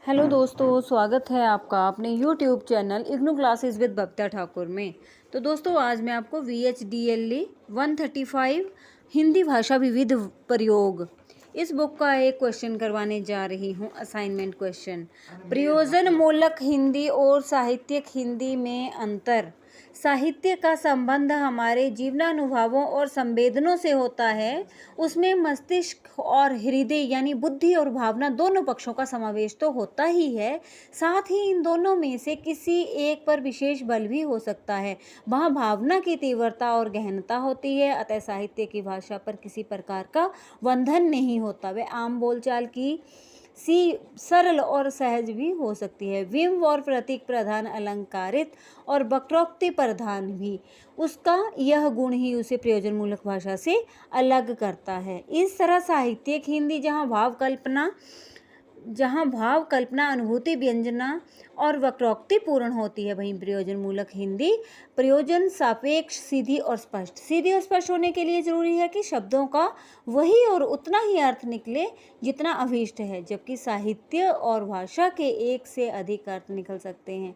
Hello दोस्तों, स्वागत है आपका अपने YouTube channel IGNOU classes with Babita Thakur में। तो दोस्तों, आज मैं आपको VHDLE 135 हिंदी भाषा विविध प्रयोग इस बुक का एक क्वेश्चन करवाने जा रही हूँ। असाइनमेंट क्वेश्चन, प्रयोजन मूलक हिंदी और साहित्यिक हिंदी में अंतर। साहित्य का संबंध हमारे जीवनानुभवों और संवेदनों से होता है। उसमें मस्तिष्क और हृदय यानी बुद्धि और भावना दोनों पक्षों का समावेश तो होता ही है, साथ ही इन दोनों में से किसी एक पर विशेष बल भी हो सकता है। वहाँ भावना की तीव्रता और गहनता होती है। अतः साहित्य की भाषा पर किसी प्रकार का बंधन नहीं होता। वह आम बोलचाल की सरल और सहज भी हो सकती है। विम और प्रतीक प्रधान, अलंकारित और वक्रोक्ति प्रधान भी, उसका यह गुण ही उसे प्रयोजनमूलक भाषा से अलग करता है। इस तरह साहित्यिक हिंदी जहाँ भाव कल्पना अनुभूति व्यंजना और वक्रोक्ति पूर्ण होती है, वहीं प्रयोजन मूलक हिंदी प्रयोजन सापेक्ष सीधी और स्पष्ट होने के लिए जरूरी है कि शब्दों का वही और उतना ही अर्थ निकले जितना अभीष्ट है, जबकि साहित्य और भाषा के एक से अधिक अर्थ निकल सकते हैं।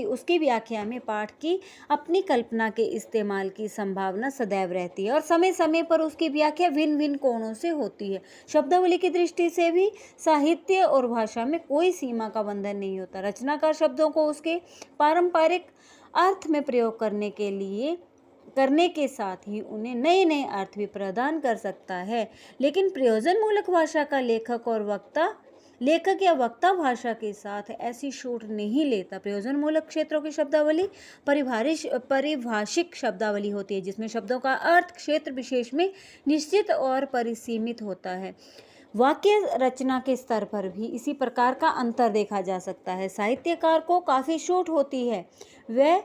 उसकी व्याख्या में पाठ की अपनी कल्पना के इस्तेमाल की संभावना सदैव रहती है और समय समय पर उसकी व्याख्या भिन्न भिन्न कोणों से होती है। शब्दावली की दृष्टि से भी साहित्य और भाषा में कोई सीमा का बंधन नहीं होता। रचनाकार शब्दों को उसके पारंपरिक अर्थ में प्रयोग करने के साथ ही उन्हें नए नए अर्थ भी प्रदान कर सकता है, लेकिन प्रयोजन मूलक भाषा का लेखक या वक्ता भाषा के साथ ऐसी छूट नहीं लेता। प्रयोजन मूलक क्षेत्रों की शब्दावली परिभाषिक शब्दावली होती है, जिसमें शब्दों का अर्थ क्षेत्र विशेष में निश्चित और परिसीमित होता है। वाक्य रचना के स्तर पर भी इसी प्रकार का अंतर देखा जा सकता है। साहित्यकार को काफ़ी छूट होती है, वह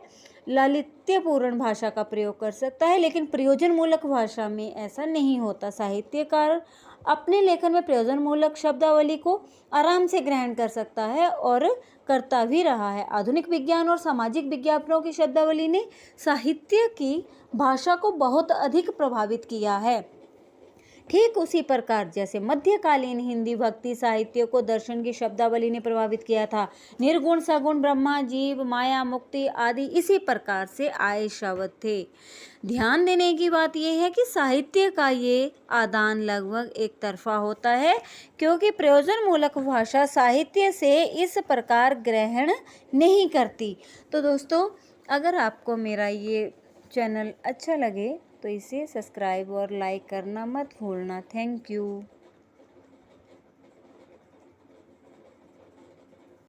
लालित्यपूर्ण भाषा का प्रयोग कर सकता है, लेकिन प्रयोजन मूलक भाषा में ऐसा नहीं होता। साहित्यकार अपने लेखन में प्रयोजन मूलक शब्दावली को आराम से ग्रहण कर सकता है और करता भी रहा है। आधुनिक विज्ञान और सामाजिक विज्ञापनों की शब्दावली ने साहित्य की भाषा को बहुत अधिक प्रभावित किया है। ठीक उसी प्रकार जैसे मध्यकालीन हिंदी भक्ति साहित्य को दर्शन की शब्दावली ने प्रभावित किया था। निर्गुण, सगुण, ब्रह्मा, जीव, माया, मुक्ति आदि इसी प्रकार से आए शब्द थे। ध्यान देने की बात यह है कि साहित्य का ये आदान लगभग एक तरफा होता है, क्योंकि प्रयोजन मूलक भाषा साहित्य से इस प्रकार ग्रहण नहीं करती। तो दोस्तों, अगर आपको मेरा ये चैनल अच्छा लगे तो इसे सब्सक्राइब और लाइक करना मत भूलना। Thank you.